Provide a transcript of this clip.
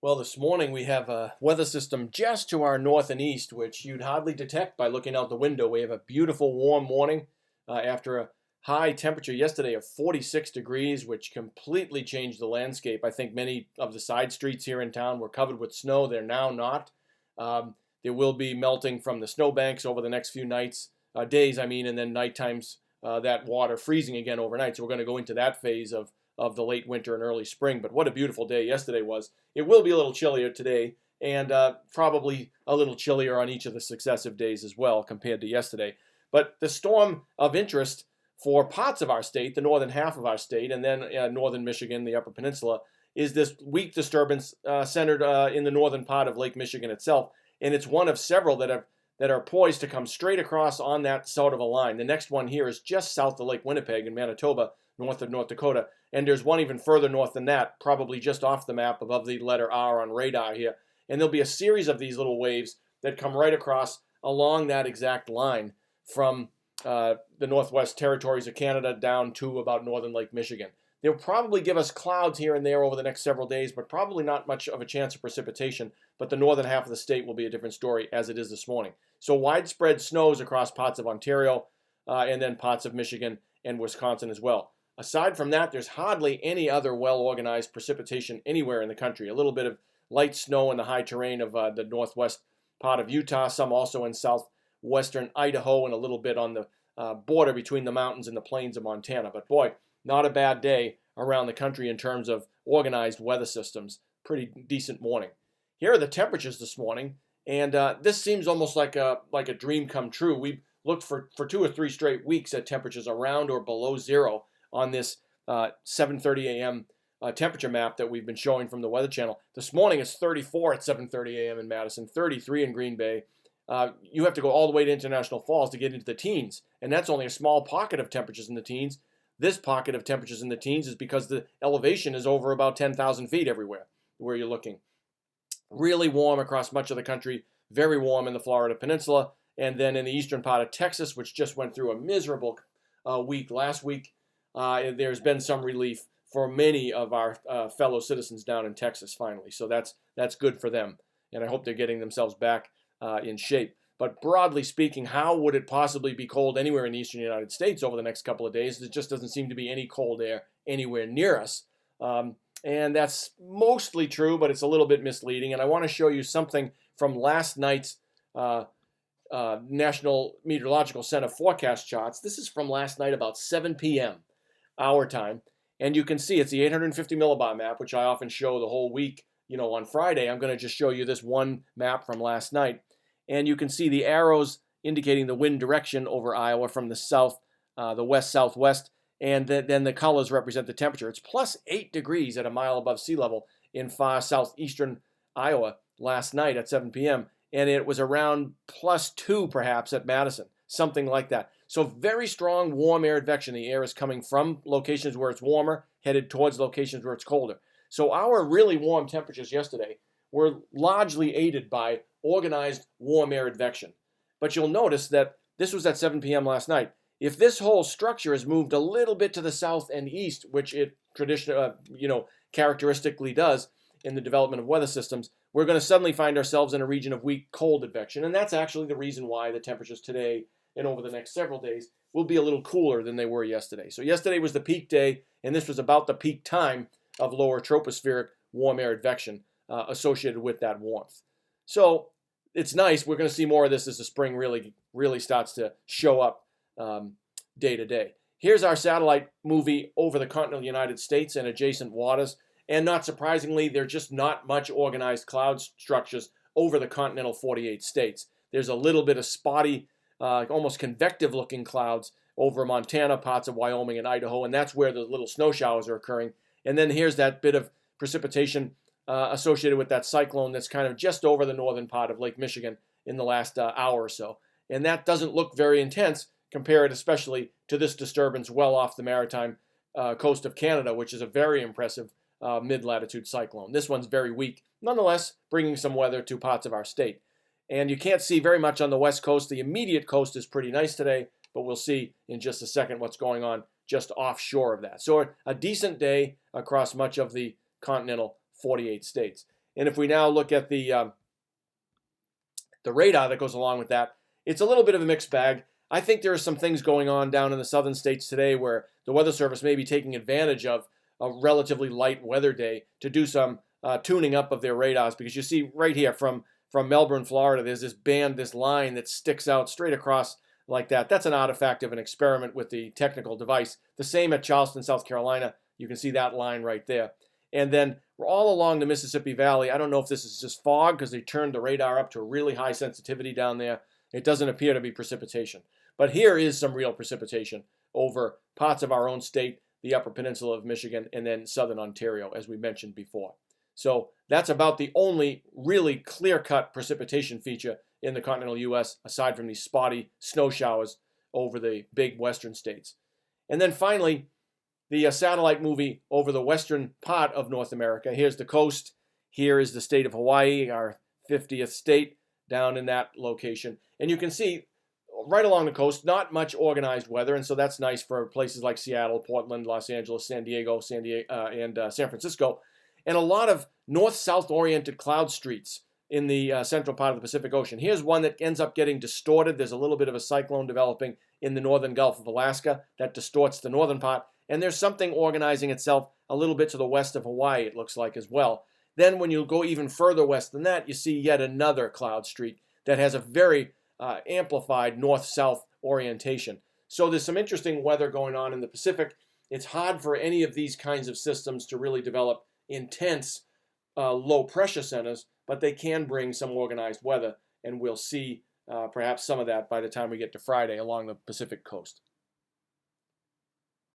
Well, this morning we have a weather system just to our north and east, which you'd hardly detect by looking out the window. We have a beautiful warm morning after a high temperature yesterday of 46 degrees, which completely changed the landscape. I think many of the side streets here in town were covered with snow. They're now not. There will be melting from the snowbanks over the next few days, and then night times that water freezing again overnight. So we're going to go into that phase of the late winter and early spring. But what a beautiful day yesterday was. It will be a little chillier today, and probably a little chillier on each of the successive days as well compared to yesterday. But the storm of interest for parts of our state, the northern half of our state, and then northern Michigan, the Upper Peninsula, is this weak disturbance centered in the northern part of Lake Michigan itself. And it's one of several that are poised to come straight across on that sort of a line. The next one here is just south of Lake Winnipeg in Manitoba, north of North Dakota. And there's one even further north than that, probably just off the map above the letter R on radar here. And there'll be a series of these little waves that come right across along that exact line from the Northwest Territories of Canada down to about northern Lake Michigan. They'll probably give us clouds here and there over the next several days, but probably not much of a chance of precipitation. But the northern half of the state will be a different story, as it is this morning. So widespread snows across parts of Ontario and then parts of Michigan and Wisconsin as well. Aside from that, there's hardly any other well-organized precipitation anywhere in the country. A little bit of light snow in the high terrain of the northwest part of Utah, some also in southwestern Idaho, and a little bit on the border between the mountains and the plains of Montana. But boy, not a bad day around the country in terms of organized weather systems. Pretty decent morning. Here are the temperatures this morning, and this seems almost like a dream come true. We've looked for 2 or 3 straight weeks at temperatures around or below zero on this 7:30 a.m. Temperature map that we've been showing from the Weather Channel. This morning it's 34 at 7:30 a.m. in Madison, 33 in Green Bay. You have to go all the way to International Falls to get into the teens, and that's only a small pocket of temperatures in the teens. This pocket of temperatures in the teens is because the elevation is over about 10,000 feet everywhere where you're looking. Really warm across much of the country, very warm in the Florida Peninsula, and then in the eastern part of Texas, which just went through a miserable week last week. There's been some relief for many of our fellow citizens down in Texas finally. So that's good for them. And I hope they're getting themselves back in shape. But broadly speaking, how would it possibly be cold anywhere in the eastern United States over the next couple of days? There just doesn't seem to be any cold air anywhere near us. And that's mostly true, but it's a little bit misleading. And I want to show you something from last night's National Meteorological Center forecast charts. This is from last night about 7 p.m. our time, and you can see it's the 850 millibar map, which I often show the whole week. On Friday, I'm going to just show you this one map from last night, and you can see the arrows indicating the wind direction over Iowa from the south, the west-southwest, and then the colors represent the temperature. It's plus 8 degrees at a mile above sea level in far southeastern Iowa last night at 7 p.m., and it was around plus 2 perhaps at Madison, something like that. So very strong warm air advection. The air is coming from locations where it's warmer, headed towards locations where it's colder. So our really warm temperatures yesterday were largely aided by organized warm air advection. But you'll notice that this was at 7 p.m. last night. If this whole structure has moved a little bit to the south and east, which it traditionally, characteristically does in the development of weather systems, we're going to suddenly find ourselves in a region of weak cold advection. And that's actually the reason why the temperatures today and over the next several days will be a little cooler than they were yesterday. So yesterday was the peak day, and this was about the peak time of lower tropospheric warm air advection associated with that warmth. So it's nice. We're going to see more of this as the spring really starts to show up day to day. Here's our satellite movie over the continental United States and adjacent waters. And not surprisingly, there's just not much organized cloud structures over the continental 48 states. There's a little bit of spotty, almost convective-looking clouds over Montana, parts of Wyoming, and Idaho, and that's where the little snow showers are occurring. And then here's that bit of precipitation associated with that cyclone that's kind of just over the northern part of Lake Michigan in the last hour or so. And that doesn't look very intense compared especially to this disturbance well off the maritime coast of Canada, which is a very impressive mid-latitude cyclone. This one's very weak, nonetheless bringing some weather to parts of our state. And you can't see very much on the west coast. The immediate coast is pretty nice today, but we'll see in just a second what's going on just offshore of that. So a decent day across much of the continental 48 states. And if we now look at the radar that goes along with that, it's a little bit of a mixed bag. I think there are some things going on down in the southern states today where the Weather Service may be taking advantage of a relatively light weather day to do some tuning up of their radars, because you see right here from Melbourne, Florida, there's this band, this line that sticks out straight across like that. That's an artifact of an experiment with the technical device. The same at Charleston, South Carolina. You can see that line right there. And then we're all along the Mississippi Valley. I don't know if this is just fog because they turned the radar up to a really high sensitivity down there. It doesn't appear to be precipitation. But here is some real precipitation over parts of our own state, the Upper Peninsula of Michigan, and then southern Ontario, as we mentioned before. So that's about the only really clear-cut precipitation feature in the continental U.S., aside from these spotty snow showers over the big western states. And then finally, the satellite movie over the western part of North America. Here's the coast. Here is the state of Hawaii, our 50th state, down in that location. And you can see right along the coast, not much organized weather, and so that's nice for places like Seattle, Portland, Los Angeles, San Diego, and San Francisco, and a lot of north-south oriented cloud streets in the central part of the Pacific Ocean. Here's one that ends up getting distorted. There's a little bit of a cyclone developing in the northern Gulf of Alaska that distorts the northern part, and there's something organizing itself a little bit to the west of Hawaii, it looks like, as well. Then when you go even further west than that, you see yet another cloud street that has a very amplified north-south orientation. So there's some interesting weather going on in the Pacific. It's hard for any of these kinds of systems to really develop intense low-pressure centers, but they can bring some organized weather, and we'll see perhaps some of that by the time we get to Friday along the Pacific coast.